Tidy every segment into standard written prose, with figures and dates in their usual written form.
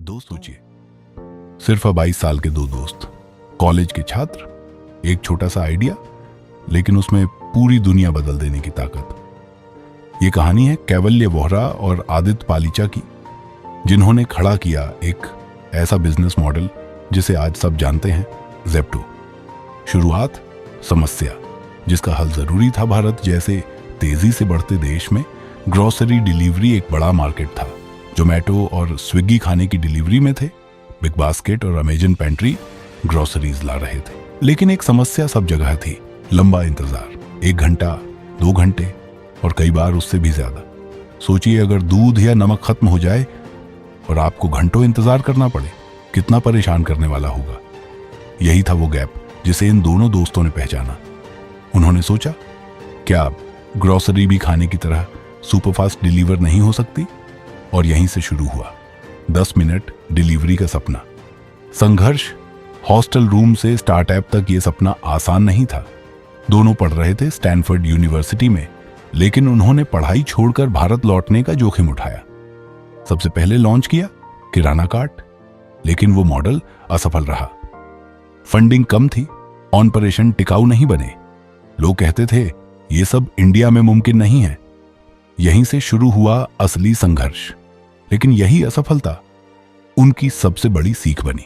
दोस्त सोचिए, सिर्फ 22 साल के दो दोस्त, कॉलेज के छात्र, एक छोटा सा आइडिया, लेकिन उसमें पूरी दुनिया बदल देने की ताकत। ये कहानी है कैवल्य वोहरा और आदित्य पालीचा की, जिन्होंने खड़ा किया एक ऐसा बिजनेस मॉडल जिसे आज सब जानते हैं, ज़ेप्टो। शुरुआत समस्या, जिसका हल जरूरी था। भारत जैसे तेजी से बढ़ते देश में ग्रोसरी डिलीवरी एक बड़ा मार्केट था। जोमेटो और स्विगी खाने की डिलीवरी में थे, बिग बास्केट और अमेजन पेंट्री ग्रोसरीज ला रहे थे। लेकिन एक समस्या सब जगह थी, लंबा इंतजार, 1 घंटा, 2 घंटे और कई बार उससे भी ज्यादा। सोचिए, अगर दूध या नमक खत्म हो जाए और आपको घंटों इंतजार करना पड़े, कितना परेशान करने वाला होगा। यही था वो गैप जिसे इन दोनों दोस्तों ने पहचाना। उन्होंने सोचा, क्या ग्रोसरी भी खाने की तरह सुपरफास्ट डिलीवर नहीं हो सकती? और यहीं से शुरू हुआ 10 मिनट डिलीवरी का सपना। संघर्ष, हॉस्टल रूम से स्टार्टअप तक ये सपना आसान नहीं था। दोनों पढ़ रहे थे स्टैनफोर्ड यूनिवर्सिटी में, लेकिन उन्होंने पढ़ाई छोड़कर भारत लौटने का जोखिम उठाया। सबसे पहले लॉन्च किया किराना कार्ट, लेकिन वो मॉडल असफल रहा। फंडिंग कम थी, ऑपरेशन टिकाऊ नहीं बने। लोग कहते थे ये सब इंडिया में मुमकिन नहीं है। यहीं से शुरू हुआ असली संघर्ष, लेकिन यही असफलता उनकी सबसे बड़ी सीख बनी।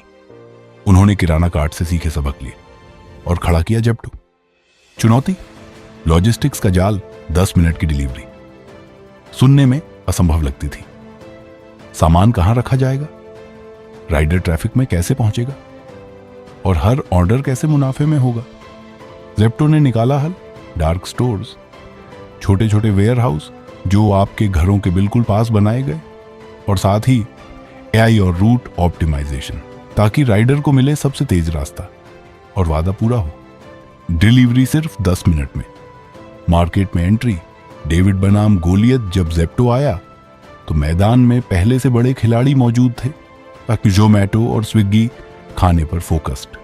उन्होंने किराना कार्ट से सीखे सबक लिए और खड़ा किया ज़ेप्टो। चुनौती, लॉजिस्टिक्स का जाल, 10 मिनट की डिलीवरी सुनने में असंभव लगती थी। सामान कहां रखा जाएगा, राइडर ट्रैफिक में कैसे पहुंचेगा और हर ऑर्डर कैसे मुनाफे में होगा। ज़ेप्टो ने निकाला हल, डार्क स्टोर्स, छोटे छोटे वेयर हाउस जो आपके घरों के बिल्कुल पास बनाए गए, और साथ ही एआई और रूट ऑप्टिमाइजेशन, ताकि राइडर को मिले सबसे तेज रास्ता और वादा पूरा हो। डिलीवरी सिर्फ 10 मिनट में। मार्केट में एंट्री, डेविड बनाम गोलियत। जब ज़ेप्टो आया तो मैदान में पहले से बड़े खिलाड़ी मौजूद थे, ताकि जोमेटो और स्विगी खाने पर फोकस्ड।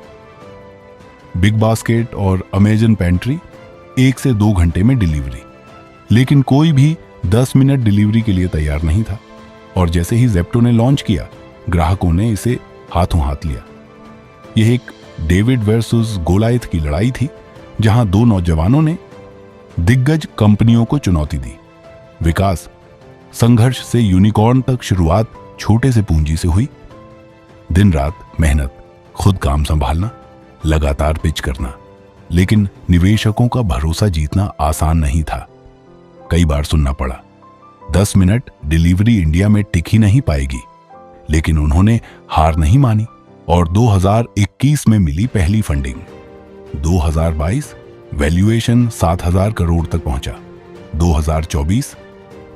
बिग बास्केट और अमेजन पेंट्री 1 से 2 घंटे में डिलीवरी, लेकिन कोई भी 10 मिनट डिलीवरी के लिए तैयार नहीं था। और जैसे ही ज़ेप्टो ने लॉन्च किया, ग्राहकों ने इसे हाथों हाथ लिया। यह एक डेविड वर्सेस गोलायत की लड़ाई थी, जहां दो नौजवानों ने दिग्गज कंपनियों को चुनौती दी। विकास, संघर्ष से यूनिकॉर्न तक शुरुआत छोटे से पूंजी से हुई। दिन रात मेहनत, खुद काम संभालना, लगातार पिच करना। लेकिन निवेशकों का भरोसा जीतना आसान नहीं था। कई बार सुनना पड़ा, 10 मिनट डिलीवरी इंडिया में टिक ही नहीं पाएगी। लेकिन उन्होंने हार नहीं मानी और 2021 में मिली पहली फंडिंग। 2022 वैल्यूएशन 7,000 करोड़ तक पहुंचा। 2024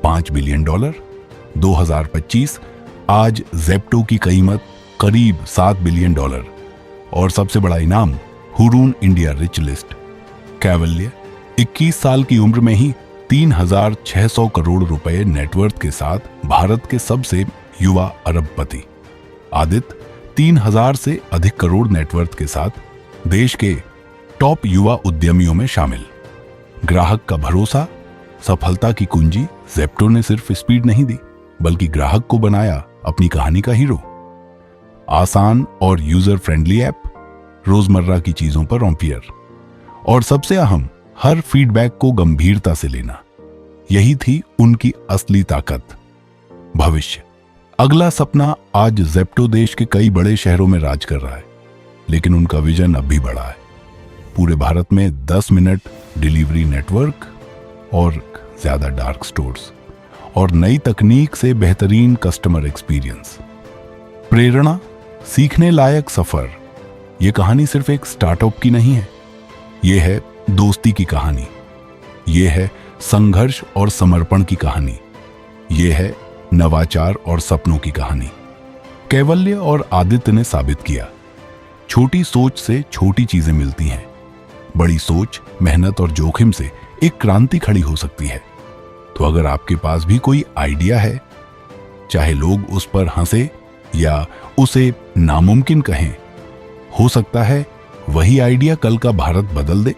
$5 बिलियन। 2025 आज ज़ेप्टो की कीमत करीब $7 बिलियन। और सबसे बड़ा इनाम, हुरून इंडिया रिच लिस्ट। कैवल्य 21 साल की उम्र में ही 3,600 करोड़ रुपए नेटवर्थ के साथ भारत के सबसे युवा अरबपति। आदित्य 3,000 से अधिक करोड़ नेटवर्थ के साथ देश के टॉप युवा उद्यमियों में शामिल। ग्राहक का भरोसा, सफलता की कुंजी। ज़ेप्टो ने सिर्फ स्पीड नहीं दी, बल्कि ग्राहक को बनाया अपनी कहानी का हीरो। आसान और यूजर फ्रेंडली ऐप, रोजमर्रा की चीजों पर एम्पियर, और सबसे अहम, हर फीडबैक को गंभीरता से लेना। यही थी उनकी असली ताकत। भविष्य, अगला सपना। आज ज़ेप्टो देश के कई बड़े शहरों में राज कर रहा है, लेकिन उनका विजन अब भी बड़ा है। पूरे भारत में 10 मिनट डिलीवरी नेटवर्क और ज्यादा डार्क स्टोर्स और नई तकनीक से बेहतरीन कस्टमर एक्सपीरियंस। प्रेरणा, सीखने लायक सफर। यह कहानी सिर्फ एक स्टार्टअप की नहीं है, यह है दोस्ती की कहानी, यह है संघर्ष और समर्पण की कहानी, यह है नवाचार और सपनों की कहानी। कैवल्य और आदित्य ने साबित किया, छोटी सोच से छोटी चीजें मिलती हैं। बड़ी सोच, मेहनत और जोखिम से एक क्रांति खड़ी हो सकती है। तो अगर आपके पास भी कोई आइडिया है, चाहे लोग उस पर हंसे या उसे नामुमकिन कहें, हो सकता है वही आइडिया कल का भारत बदल दे।